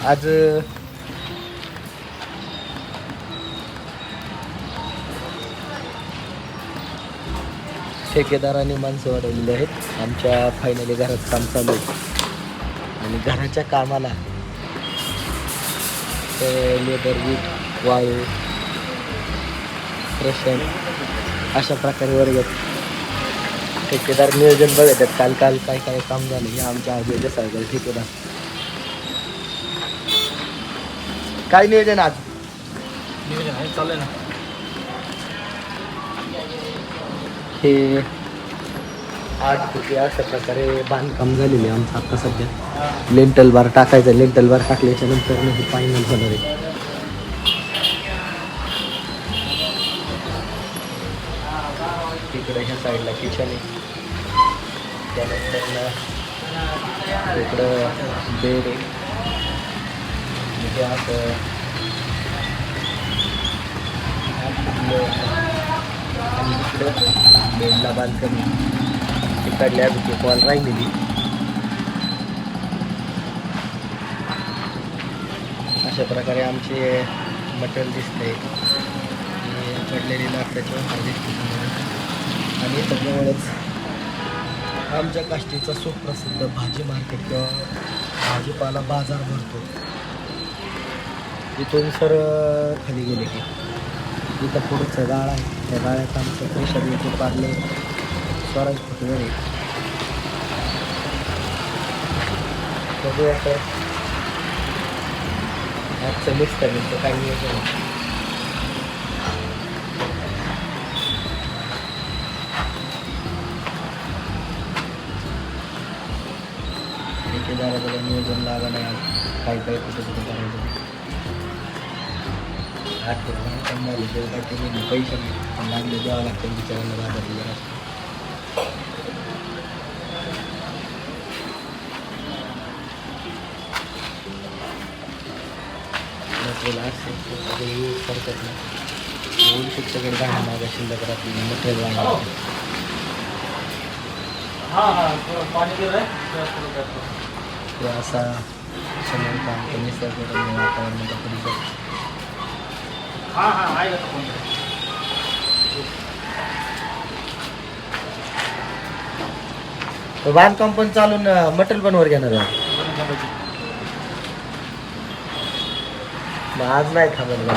आज ठेकेदाराने माणसं वाढवलेली आहेत. आमच्या फायनली घरात काम चालू आहे आणि घराच्या कामाला लेबर वीट वाळू रशन अशा प्रकारे वर्गात ठेकेदार नियोजन बघत आहेत. काल काल काय काय काम झालं हे आमच्या आजोबा सांगाल. ठेकेदार काय नियोजन आज? नियोजन आहे चालू आहे ना. हे 8 फुटी अशा प्रकारे बांधकाम झालेले आमचं आता सध्या. लेंटल बार टाकायचं. लेंटल बार टाकल्याच्या नंतर हे फायनल होणार आहे. तिकडे ह्या साईडला किचन आहे. त्यानंतर इकडं बेड आहे. म्हणजे असं आणि इकडं बेडला बांधकाम तिकडल्या भीती कॉल राहिलेली. अशा प्रकारे आमचे मटेरियल दिसते. पडलेली लाकडाची दिसते आणि त्याच्यामुळेच आमच्या काष्टीचा सुप्रसिद्ध भाजी मार्केट किंवा भाजीपाला बाजार भरतो. इथून सर खाली गेले की इथं पुढचं गाळा आहे. त्या गाळ्यात आमचं प्रेशर येते पारले 12 फुट वर आहे. बघूया तर आजचं मिस करायचं काही नियोजन. ठेकेदाराला नियोजन लागा नाही. काही काही कुठं कुठं करायचं. 8 फुट बांधकाम झाले तेव्हा काय ते पैसे नाही लागले द्यावं लागतं बिचारायला बाजार जरा. मटेरियल असेल करतात ना. ओल शिक्षकडे गाणं मागा शिल्लक राहतील मटेरियल लागणार. असा समोर काम कमी वातावरणाचा परिसर. बांधकाम पण चालून मटेरियल पण वर घेणार आहे. आज नाही थांबत.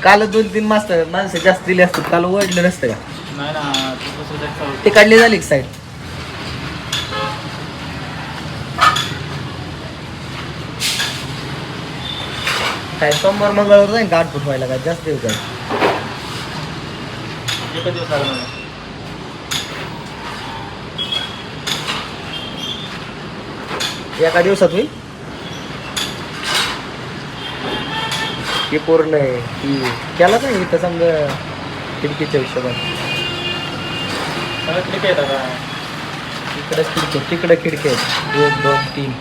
काल 2-3 माणसं जास्त दिली असतात. काल ओढलं नसतं का? नाही ना. ते काढली झाली साईड. काय सोमवार मंगळवार जाईल का 8 फूट व्हायला? काय जास्त येऊ काय? एका दिवस लागला. एका दिवसात होईल की पूर्ण आहे की त्याला काय इथं समजा खिडकीच्या हिशोबाने खिडकी आहेत आता. इकडेच खिडकी तिकडे खिडकी आहेत. 1 2 3.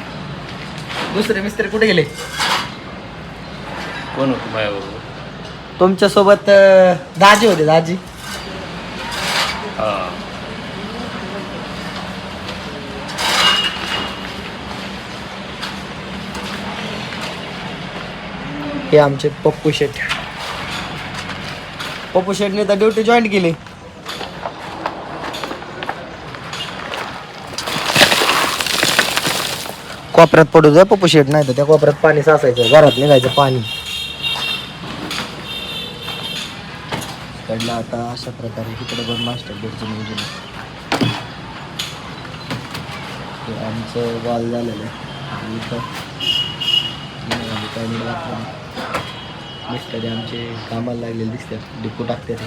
दुसरे मिस्त्री कुठे गेले? कोण होतं माझ्याबरोबर? तुमच्यासोबत दाजी होते. दाजी हे आमचे पप्पू शेठ. पप्पू शेठने तर ड्युटी जॉईन केली. कोपऱ्यात पडू द्या पप्पू शेठ, नाही तर त्या कोपऱ्यात पाणी साचायचं. घरात निघायचं पाणी. कडला आता अशा प्रकारे इकडे पण मास्टर बेडचं नियोजन आमचं वॉल झालेलं आहे. इथं मिस्टरी आमचे कामाला लागलेले दिसतात. डिपो टाकते ते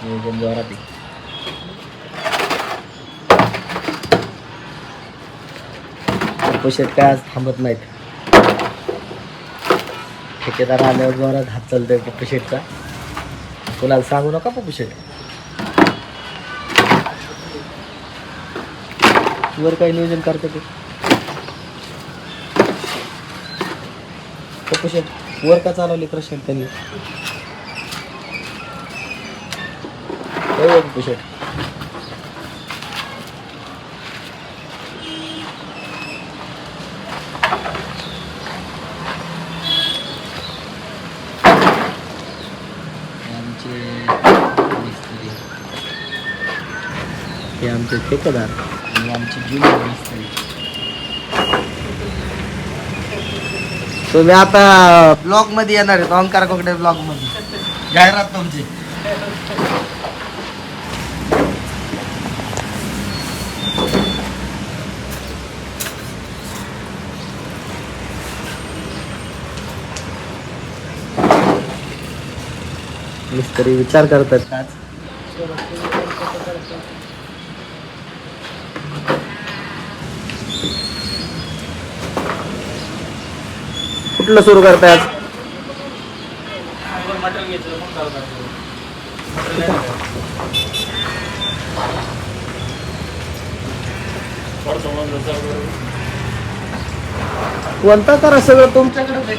नियोजन जोरात. पप्पू शेठ काय आज थांबत नाहीत. ठेकेदार आल्यावर जोरात हात चालतोय पप्पू शेठचा. कोणाला सांगू नका पप्पू शेठ. वर काही नियोजन करते ते पप्पू शेठ. वर का चालवली प्रश्न त्यांनी? पप्पू शेठ आमचे मिस्त्री, हे आमचे ठेकेदार आणि आमचे जुने मिस्त्री. तुम्ही आता ब्लॉग मध्ये येणार आहे, ओंकार कोकडे ब्लॉग मध्ये जाहिरात तुमची. मिस्त्री विचार करतात का? कुठलं सुरू करताय आज? मटेरियल घ्यायचं मग चालू करायचं. मटेरियल आहे का? थोडं समजलं तर कोणता करा, सगळं तुमच्याकडेच आहे.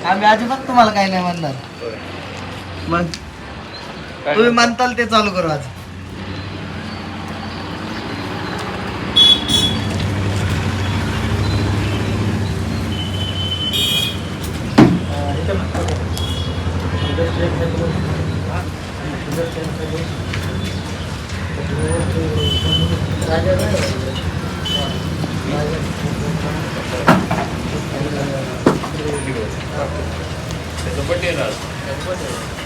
आम्ही अजिबात तुम्हाला काही नाही म्हणणार. मग तुम्ही म्हणताल ते चालू करू आज.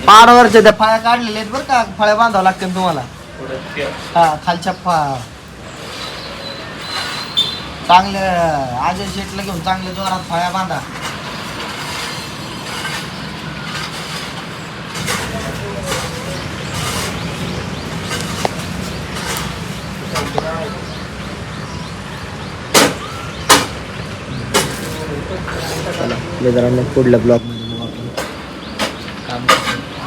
पाडावरच्या त्या फळ्या काढलेल्या आहेत बरं का, फळ्या बांधावं लागतील तुम्हाला. हा, खालच्या चांगल्या अजय शेटला घेऊन चांगल्या जोरात फळ्या बांधा. चला मित्रांनो, पुढल्या ब्लॉग मध्ये काम करतो.